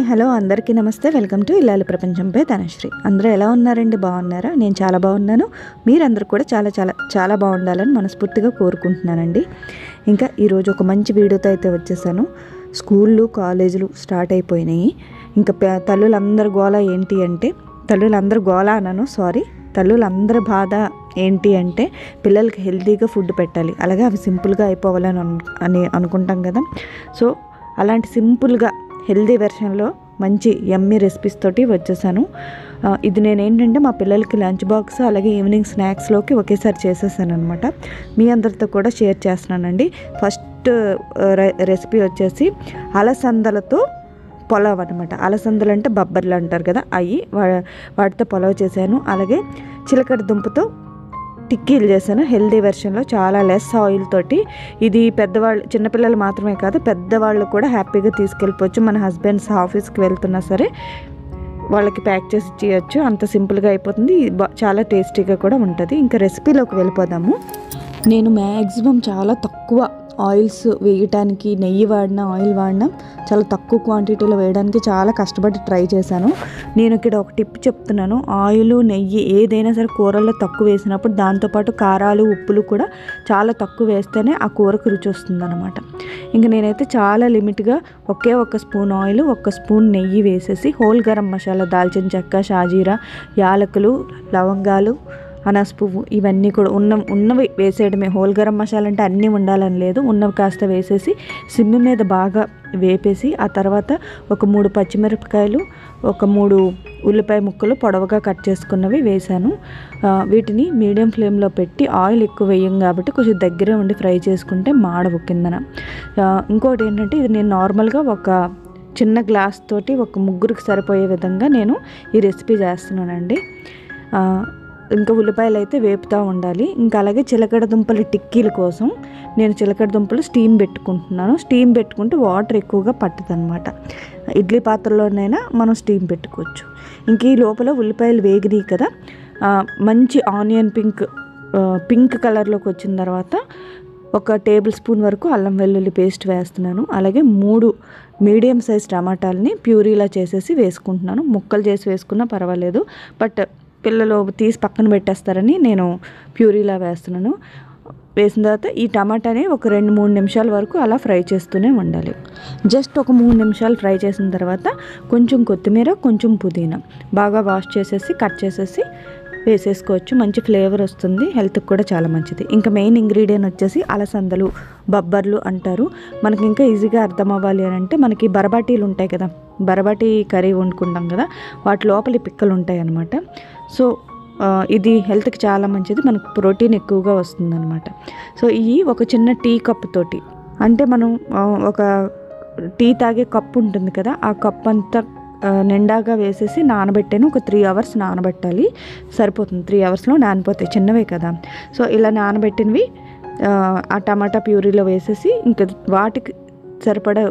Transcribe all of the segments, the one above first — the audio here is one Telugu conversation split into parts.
హలో అందరికీ నమస్తే. వెల్కమ్ టు ఇల్లాలి ప్రపంచంపై ధనశ్రీ. అందరూ ఎలా ఉన్నారండి? బాగున్నారా? నేను చాలా బాగున్నాను. మీరందరూ కూడా చాలా చాలా చాలా బాగుండాలని మనస్ఫూర్తిగా కోరుకుంటున్నానండి. ఇంకా ఈరోజు ఒక మంచి వీడియోతో అయితే వచ్చేసాను. స్కూళ్ళు కాలేజీలు స్టార్ట్ అయిపోయినాయి. ఇంకా తల్లులందరి గోల ఏంటి అంటే, తల్లులందరి బాధ ఏంటి అంటే పిల్లలకి హెల్తీగా ఫుడ్ పెట్టాలి, అలాగే అవి సింపుల్గా అయిపోవాలని అనుకుంటాం కదా. సో అలాంటి సింపుల్గా హెల్దీ వెర్షన్లో మంచి యమ్మీ రెసిపీస్ తోటి వచ్చేసాను. ఇది నేనేంటంటే మా పిల్లలకి లంచ్ బాక్స్ అలాగే ఈవినింగ్ స్నాక్స్లోకి ఒకేసారి చేసేసాను అనమాట. మీ అందరితో కూడా షేర్ చేస్తున్నానండి. ఫస్ట్ రెసిపీ వచ్చేసి అలసందలతో పొలావ్ అనమాట. అలసందలు అంటే బబ్బర్లు అంటారు కదా, వాటితో పొలావ్ చేశాను. అలాగే చిలకడ దుంపతో టిక్కీలు చేశాను హెల్దీ వెర్షన్లో, చాలా లెస్ ఆయిల్ తోటి. ఇది పెద్దవాళ్ళు, చిన్నపిల్లలు మాత్రమే కాదు పెద్దవాళ్ళు కూడా హ్యాపీగా తీసుకెళ్ళిపోవచ్చు. మన హస్బెండ్స్ ఆఫీస్కి వెళ్తున్నా సరే వాళ్ళకి ప్యాక్ చేసి చేయొచ్చు. అంత సింపుల్గా అయిపోతుంది, చాలా టేస్టీగా కూడా ఉంటుంది. ఇంకా రెసిపీలోకి వెళ్ళిపోదాము. నేను మ్యాక్సిమం చాలా తక్కువ ఆయిల్స్ వేయటానికి, నెయ్యి వాడినా ఆయిల్ వాడినా చాలా తక్కువ క్వాంటిటీలో వేయడానికి చాలా కష్టపడి ట్రై చేశాను. నేను ఇక్కడ ఒక టిప్ చెప్తున్నాను. ఆయిల్ నెయ్యి ఏదైనా సరే కూరల్లో తక్కువ వేసినప్పుడు దాంతోపాటు కారాలు ఉప్పులు కూడా చాలా తక్కువ వేస్తేనే ఆ కూరకు రుచి వస్తుంది అనమాట. ఇంకా నేనైతే చాలా లిమిట్గా ఒక స్పూన్ ఆయిల్, 1 స్పూన్ నెయ్యి వేసేసి హోల్ గరం మసాలా, దాల్చిన చెక్క, షాజీరా, యాలకులు, లవంగాలు, అనాస పువ్వు ఇవన్నీ కూడా ఉన్నవి వేసేయడమే. హోల్ గరం మసాలా అంటే అన్నీ ఉండాలని లేదు, ఉన్నవి కాస్త వేసేసి సిమ్ మీద బాగా వేపేసి ఆ తర్వాత ఒక 3 పచ్చిమిరపకాయలు, ఒక 3 ఉల్లిపాయ ముక్కలు పొడవుగా కట్ చేసుకున్నవి వేశాను. వీటిని మీడియం ఫ్లేమ్లో పెట్టి, ఆయిల్ ఎక్కువ వేయం కాబట్టి కొంచెం దగ్గరే ఉండి ఫ్రై చేసుకుంటే మాడవు కిందన. ఇంకోటి ఏంటంటే, ఇది నేను నార్మల్గా ఒక చిన్న గ్లాస్ తోటి ఒక 3కి సరిపోయే విధంగా నేను ఈ రెసిపీ చేస్తున్నానండి. ఇంకా ఉల్లిపాయలు అయితే వేపుతూ ఉండాలి. ఇంకా అలాగే చిలకడ దుంపల టిక్కీల కోసం నేను చిలకడ దుంపలు స్టీమ్ పెట్టుకుంటున్నాను. స్టీమ్ పెట్టుకుంటే వాటర్ ఎక్కువగా పట్టదు అనమాట. ఇడ్లీ పాత్రలోనైనా మనం స్టీమ్ పెట్టుకోవచ్చు. ఇంక ఈ లోపల ఉల్లిపాయలు వేగినాయి కదా, మంచి ఆనియన్ పింక్ కలర్లోకి వచ్చిన తర్వాత 1 టేబుల్ స్పూన్ వరకు అల్లం వెల్లుల్లి పేస్ట్ వేస్తున్నాను. అలాగే 3 మీడియం సైజ్ టమాటాలని ప్యూరీలా చేసేసి వేసుకుంటున్నాను. ముక్కలు చేసి వేసుకున్నా పర్వాలేదు, బట్ పిల్లలు తీసి పక్కన పెట్టేస్తారని నేను ప్యూరీలా వేస్తున్నాను. వేసిన తర్వాత ఈ టమాటాని ఒక 2-3 నిమిషాల వరకు అలా ఫ్రై చేస్తూనే ఉండాలి. జస్ట్ ఒక 3 నిమిషాలు ఫ్రై చేసిన తర్వాత కొంచెం కొత్తిమీర, కొంచెం పుదీనా బాగా వాష్ చేసేసి కట్ చేసేసి వేసేసుకోవచ్చు. మంచి ఫ్లేవర్ వస్తుంది, హెల్త్కి కూడా చాలా మంచిది. ఇంకా మెయిన్ ఇంగ్రీడియంట్ వచ్చేసి అలసందలు, బబ్బర్లు అంటారు. మనకి ఇంకా ఈజీగా అర్థం అవ్వాలి అని అంటే, మనకి బరబాటీలు ఉంటాయి కదా, బరబాటీ కర్రీ వండుకుంటాం కదా, వాటి లోపలి పిక్కలు ఉంటాయి అన్నమాట. సో ఇది హెల్త్కి చాలా మంచిది, మనకు ప్రోటీన్ ఎక్కువగా వస్తుంది అనమాట. సో ఇవి ఒక చిన్న టీ కప్ తోటి, అంటే మనం ఒక టీ తాగే కప్పు ఉంటుంది కదా, ఆ కప్ అంతా నిండాగా వేసేసి నానబెట్టాను. ఒక 3 అవర్స్ నానబెట్టాలి, సరిపోతుంది. 3 అవర్స్లో నానిపోతాయి, చిన్నవే కదా. సో ఇలా నానబెట్టినవి ఆ టమాటా ప్యూరీలో వేసేసి ఇంకా వాటికి సరిపడా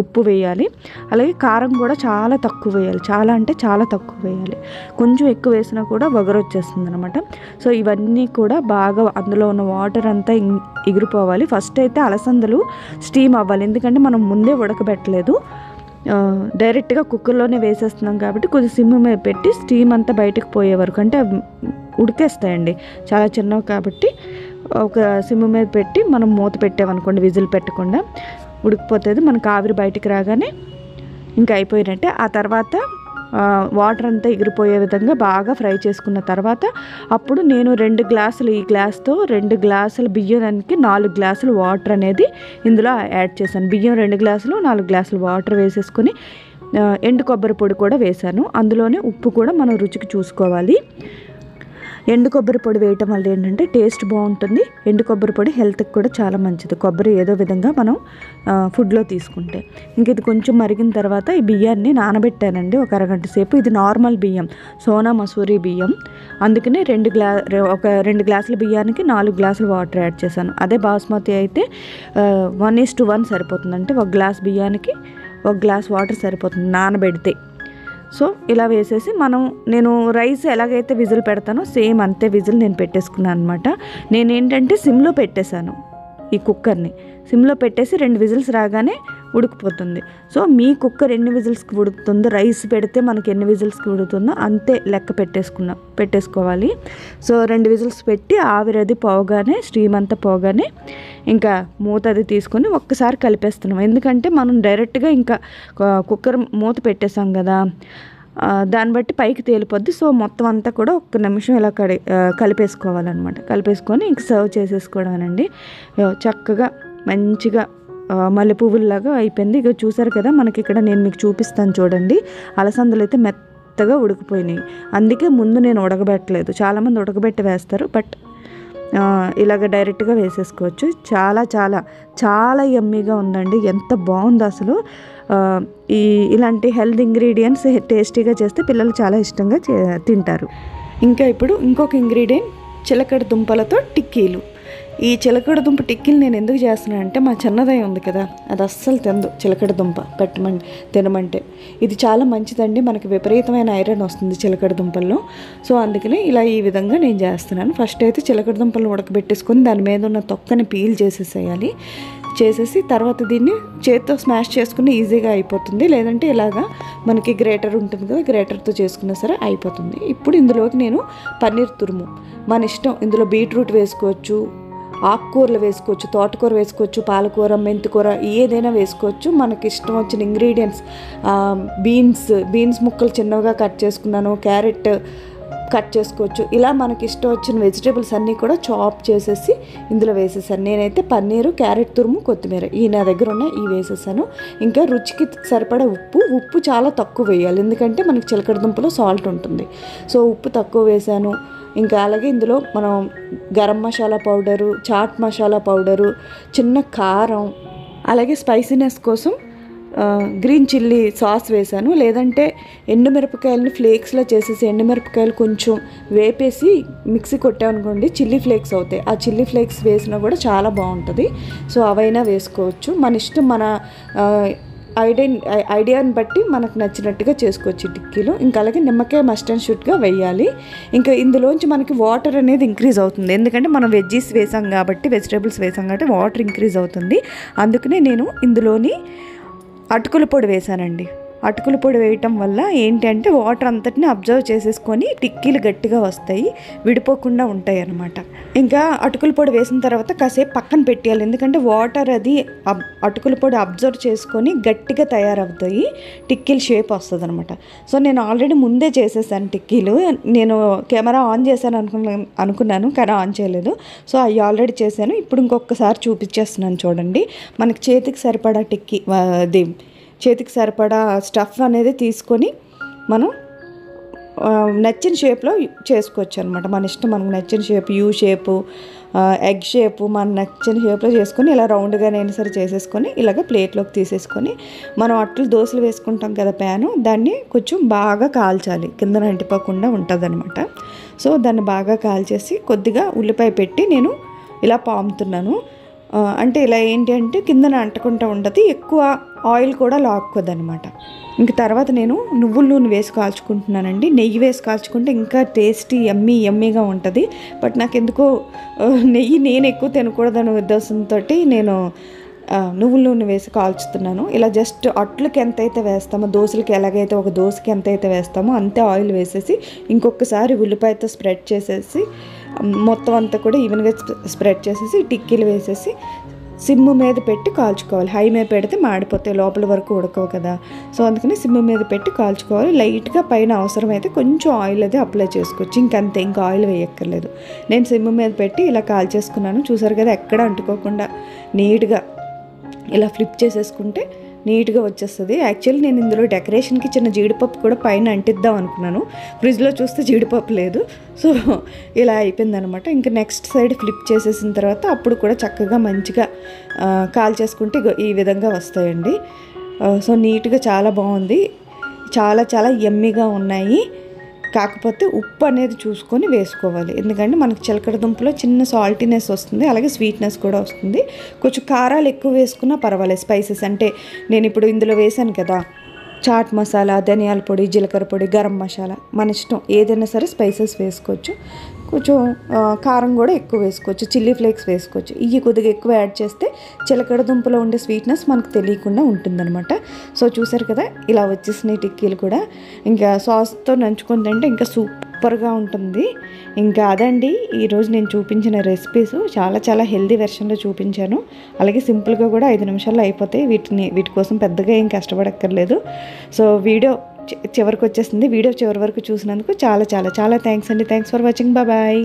ఉప్పు వేయాలి. అలాగే కారం కూడా చాలా తక్కువ వేయాలి, చాలా అంటే చాలా తక్కువ వేయాలి. కొంచెం ఎక్కువ వేసినా కూడా వగరు వచ్చేస్తుంది అనమాట. సో ఇవన్నీ కూడా బాగా అందులో ఉన్న వాటర్ అంతా ఎగిరిపోవాలి. ఫస్ట్ అయితే అలసందలు స్టీమ్ అవ్వాలి, ఎందుకంటే మనం ముందే ఉడకబెట్టలేదు, డైరెక్ట్గా కుక్కర్లోనే వేసేస్తున్నాం కాబట్టి కొంచెం సిమ్ మీద పెట్టి స్టీమ్ అంతా బయటకు పోయే వరకు, అంటే ఉడికేస్తాయండి చాలా చిన్నవి కాబట్టి, ఒక సిమ్ మీద పెట్టి మనం మూత పెట్టామనుకోండి, విజిల్ పెట్టకుండా ఉడికిపోతుంది. మనకు ఆవిరి బయటికి రాగానే ఇంకా అయిపోయినట్టే. ఆ తర్వాత వాటర్ అంతా ఎగిరిపోయే విధంగా బాగా ఫ్రై చేసుకున్న తర్వాత అప్పుడు నేను 2 గ్లాసులు, ఈ గ్లాస్తో 2 గ్లాసుల బియ్యానికి 4 గ్లాసులు వాటర్ అనేది ఇందులో యాడ్ చేశాను. బియ్యం 2 గ్లాసులు, 4 గ్లాసులు వాటర్ వేసేసుకొని ఎండు కొబ్బరి పొడి కూడా వేశాను. అందులోనే ఉప్పు కూడా మనం రుచికి చూసుకోవాలి. ఎండు కొబ్బరి పొడి వేయటం వల్ల ఏంటంటే టేస్ట్ బాగుంటుంది. ఎండు కొబ్బరి పొడి హెల్త్కి కూడా చాలా మంచిది, కొబ్బరి ఏదో విధంగా మనం ఫుడ్లో తీసుకుంటే. ఇంక ఇది కొంచెం మరిగిన తర్వాత ఈ బియ్యాన్ని నానబెట్టానండి ఒక అరగంట సేపు. ఇది నార్మల్ బియ్యం, సోనా మసూరి బియ్యం, అందుకనే 2 గ్లాసుల బియ్యానికి 4 గ్లాసులు వాటర్ యాడ్ చేశాను. అదే బాస్మతి అయితే 1:1 సరిపోతుంది, అంటే 1 గ్లాస్ బియ్యానికి 1 గ్లాస్ వాటర్ సరిపోతుంది నానబెడితే. సో ఇలా వేసేసి నేను రైస్ ఎలాగైతే విజిల్ పెడతానో సేమ్ అంతే విజిల్ నేను పెట్టేసుకున్నాను అనమాట. నేనేంటంటే సిమ్లో పెట్టేశాను, ఈ కుక్కర్ని సిమ్లో పెట్టేసి 2 విజిల్స్ రాగానే ఉడికిపోతుంది. సో మీ కుక్కర్ ఎన్ని విజిల్స్కి ఉడుకుతుందో, రైస్ పెడితే మనకి ఎన్ని విజిల్స్కి ఉడుకుతుందో అంతే లెక్క పెట్టేసుకోవాలి. సో 2 విజిల్స్ పెట్టి ఆవిరి అది పోగానే, స్టీమ్ అంతా పోగానే ఇంకా మూత అది తీసుకొని ఒక్కసారి కలిపేస్తున్నాం. ఎందుకంటే మనం డైరెక్ట్గా ఇంకా కుక్కర్ మూత పెట్టేసాం కదా, దాన్ని బట్టి పైకి తేలిపోద్ది. సో మొత్తం అంతా కూడా 1 నిమిషం ఇలా కలిపేసుకోవాలన్నమాట. కలిపేసుకొని ఇంక సర్వ్ చేసేసుకోవడానండి. చక్కగా మంచిగా మల్లె పువ్వుల్లాగా అయిపోయింది. ఇక చూసారు కదా, మనకి ఇక్కడ నేను మీకు చూపిస్తాను చూడండి. అలసందలు అయితే మెత్తగా ఉడికిపోయినాయి. అందుకే ముందు నేను ఉడకబెట్టలేదు. చాలామంది ఉడకబెట్టి వేస్తారు, బట్ ఇలాగ డైరెక్ట్గా వేసేసుకోవచ్చు. చాలా చాలా చాలా యమ్మీగా ఉందండి. ఎంత బాగుందో అసలు. ఇలాంటి హెల్త్ ఇంగ్రీడియంట్స్ టేస్టీగా చేస్తే పిల్లలు చాలా ఇష్టంగా తింటారు. ఇంకా ఇప్పుడు ఇంకొక ఇంగ్రీడియంట్ చిలకడ దుంపలతో టిక్కీలు. ఈ చిలకడ దుంప టిక్కీలు నేను ఎందుకు చేస్తున్నాను అంటే, మా చిన్నదయ్య ఉంది కదా, అది అస్సలు తినదు చిలకడ దుంప తినమంటే. ఇది చాలా మంచిదండి, మనకి విపరీతమైన ఐరన్ వస్తుంది చిలకడ దుంపల్లో. సో అందుకని ఇలా ఈ విధంగా నేను చేస్తున్నాను. ఫస్ట్ అయితే చిలకడ దుంపలను ఉడకబెట్టేసుకొని దాని మీద ఉన్న తొక్కని పీల్ చేసేసి తర్వాత దీన్ని చేత్తో స్మాష్ చేసుకుని ఈజీగా అయిపోతుంది. లేదంటే ఇలాగా మనకి గ్రేటర్ ఉంటుంది కదా, గ్రేటర్తో చేసుకున్నా సరే అయిపోతుంది. ఇప్పుడు ఇందులోకి నేను పన్నీర్ తురుము, మన ఇష్టం, ఇందులో బీట్రూట్ వేసుకోవచ్చు, ఆకుకూరలు వేసుకోవచ్చు, తోటకూర వేసుకోవచ్చు, పాలకూర, మెంతికూర ఏదైనా వేసుకోవచ్చు. మనకి ఇష్టం వచ్చిన ఇంగ్రీడియంట్స్, బీన్స్ ముక్కలు చిన్నగా కట్ చేసుకున్నాను, క్యారెట్ కట్ చేసుకోవచ్చు. ఇలా మనకి ఇష్టం వచ్చిన వెజిటేబుల్స్ అన్నీ కూడా చాప్ చేసేసి ఇందులో వేసేసాను. నేనైతే పన్నీరు, క్యారెట్ తురుము, కొత్తిమీర నా దగ్గర ఉన్నాయి, ఇవి వేసేసాను. ఇంకా రుచికి సరిపడా ఉప్పు చాలా తక్కువ వేయాలి, ఎందుకంటే మనకి చిలకడ దుంపలో సాల్ట్ ఉంటుంది. సో ఉప్పు తక్కువ వేసాను. ఇంకా అలాగే ఇందులో మనం గరం మసాలా పౌడరు, చాట్ మసాలా పౌడరు, చిన్న కారం, అలాగే స్పైసీనెస్ కోసం గ్రీన్ చిల్లీ సాస్ వేసాను. లేదంటే ఎండుమిరపకాయలని ఫ్లేక్స్లో చేసేసి ఎండుమిరపకాయలు కొంచెం వేపేసి మిక్సీ కొట్టామనుకోండి చిల్లీ ఫ్లేక్స్ అవుతాయి. ఆ చిల్లీ ఫ్లేక్స్ వేసినా కూడా చాలా బాగుంటుంది. సో అవైనా వేసుకోవచ్చు, మన ఇష్టం, మన ఐడియాని బట్టి మనకు నచ్చినట్టుగా చేసుకోవచ్చు టిక్కీలు. ఇంకా అలాగే నిమ్మకాయ మస్ట్ అండ్ షుడ్గా వేయాలి. ఇంకా ఇందులోంచి మనకి వాటర్ అనేది ఇంక్రీజ్ అవుతుంది, ఎందుకంటే మనం వెజిటేబుల్స్ వేసాం కాబట్టి వాటర్ ఇంక్రీజ్ అవుతుంది. అందుకనే నేను ఇందులోని అటుకుల పొడి వేసానండి. అటుకుల పొడి వేయటం వల్ల ఏంటంటే వాటర్ అంతటిని అబ్జర్వ్ చేసేసుకొని టిక్కీలు గట్టిగా వస్తాయి, విడిపోకుండా ఉంటాయి అన్నమాట. ఇంకా అటుకుల పొడి వేసిన తర్వాత కాసేపు పక్కన పెట్టేయాలి, ఎందుకంటే వాటర్ అది అటుకుల పొడి అబ్జర్వ్ చేసుకొని గట్టిగా తయారవుతాయి, టిక్కీలు షేప్ వస్తుంది అనమాట. సో నేను ఆల్రెడీ ముందే చేసేసాను టిక్కీలు. నేను కెమెరా ఆన్ చేశాను అనుకున్నాను కానీ ఆన్ చేయలేదు. సో అవి ఆల్రెడీ చేశాను. ఇప్పుడు ఇంకొకసారి చూపించేస్తున్నాను చూడండి. మనకి చేతికి సరిపడా స్టఫ్ అనేది తీసుకొని మనం నచ్చిన షేప్లో చేసుకోవచ్చు అనమాట. మన ఇష్టం, మనకు నచ్చిన shape, you shape, egg shape, మన నచ్చిన షేప్లో చేసుకొని ఇలా రౌండ్గానైనా సరే చేసేసుకొని ఇలాగ ప్లేట్లోకి తీసేసుకొని మనం దోశలు వేసుకుంటాం కదా ప్యాను, దాన్ని కొంచెం బాగా కాల్చాలి, కిందన అంటిపోకుండా ఉంటుంది అనమాట. సో దాన్ని బాగా కాల్చేసి కొద్దిగా ఉల్లిపాయ పెట్టి నేను ఇలా పాముతున్నాను. అంటే ఇలా ఏంటి అంటే కిందన అంటకుండా ఉండదు, ఎక్కువ ఆయిల్ కూడా లాక్కోదనమాట. ఇంక తర్వాత నేను నువ్వుల నూనె వేసి కాల్చుకుంటున్నానండి. నెయ్యి వేసి కాల్చుకుంటే ఇంకా టేస్టీ యమ్మీగా ఉంటుంది. బట్ నాకు ఎందుకో నెయ్యి నేను ఎక్కువ తినకూడదనే ఉద్దేశంతో నేను నువ్వుల నూనె వేసి కాల్చుతున్నాను. ఇలా జస్ట్ అట్లకి ఎంతైతే వేస్తామో, దోశలకి ఎలాగైతే ఒక దోశకి ఎంతైతే వేస్తామో అంతే ఆయిల్ వేసేసి ఇంకొకసారి ఉల్లిపాయతో స్ప్రెడ్ చేసేసి మొత్తం అంతా కూడా ఈవెన్గా స్ప్రెడ్ చేసేసి టిక్కీలు వేసేసి సిమ్ మీద పెట్టి కాల్చుకోవాలి. హై మీద పెడితే మాడిపోతాయి, లోపల వరకు ఉడకవు కదా. సో అందుకని సిమ్ మీద పెట్టి కాల్చుకోవాలి. లైట్గా పైన అవసరమైతే కొంచెం ఆయిల్ అది అప్లై చేసుకోవచ్చు, ఇంకంతే, ఇంకా ఆయిల్ వేయక్కర్లేదు. నేను సిమ్ మీద పెట్టి ఇలా కాల్చేసుకున్నాను. చూసారు కదా, ఎక్కడ అంటుకోకుండా నీట్గా ఇలా ఫ్లిప్ చేసేసుకుంటే నీట్గా వచ్చేస్తుంది. యాక్చువల్లీ నేను ఇందులో డెకరేషన్కి చిన్న జీడిపప్పు కూడా పైన అంటిద్దాం అనుకున్నాను, ఫ్రిడ్జ్లో చూస్తే జీడిపప్పు లేదు. సో ఇలా అయిపోయిందనమాట. ఇంకా నెక్స్ట్ సైడ్ ఫ్లిప్ చేసేసిన తర్వాత అప్పుడు కూడా చక్కగా మంచిగా కాల్ చేసుకుంటే ఈ విధంగా వస్తాయండి. సో నీట్గా చాలా బాగుంది, చాలా చాలా యమ్మీగా ఉన్నాయి. కాకపోతే ఉప్పు అనేది చూసుకొని వేసుకోవాలి, ఎందుకంటే మనకు చిలకడ దుంపలో చిన్న సాల్టీనెస్ వస్తుంది, అలాగే స్వీట్నెస్ కూడా వస్తుంది. కొంచెం కారాలు ఎక్కువ వేసుకున్నా పర్వాలేదు. స్పైసెస్ అంటే నేను ఇప్పుడు ఇందులో వేసాను కదా, చాట్ మసాలా, ధనియాల పొడి, జీలకర్ర పొడి, గరం మసాలా, మన ఇష్టం, ఏదైనా సరే స్పైసెస్ వేసుకోవచ్చు. కొంచెం కారం కూడా ఎక్కువ వేసుకోవచ్చు, చిల్లీ ఫ్లేక్స్ వేసుకోవచ్చు. ఇవి కొద్దిగా ఎక్కువ యాడ్ చేస్తే చిలకడ దుంపలో ఉండే స్వీట్నెస్ మనకు తెలియకుండా ఉంటుందన్నమాట. సో చూసారు కదా, ఇలా వచ్చేసినాయి టిక్కీలు కూడా. ఇంకా సాస్తో నంచుకొని తింటే ఇంకా సూపర్గా ఉంటుంది. ఇంకా అదండి ఈరోజు నేను చూపించిన రెసిపీస్. చాలా హెల్దీ వెర్షన్లో చూపించాను. అలాగే సింపుల్గా కూడా 5 నిమిషాల్లో అయిపోతాయి. వీటి కోసం పెద్దగా ఏం కష్టపడక్కర్లేదు. సో వీడియో చివరికి వచ్చేసింది. వీడియో చివరి వరకు చూసినందుకు చాలా థ్యాంక్స్ అండి. Thanks for watching. బాయ్.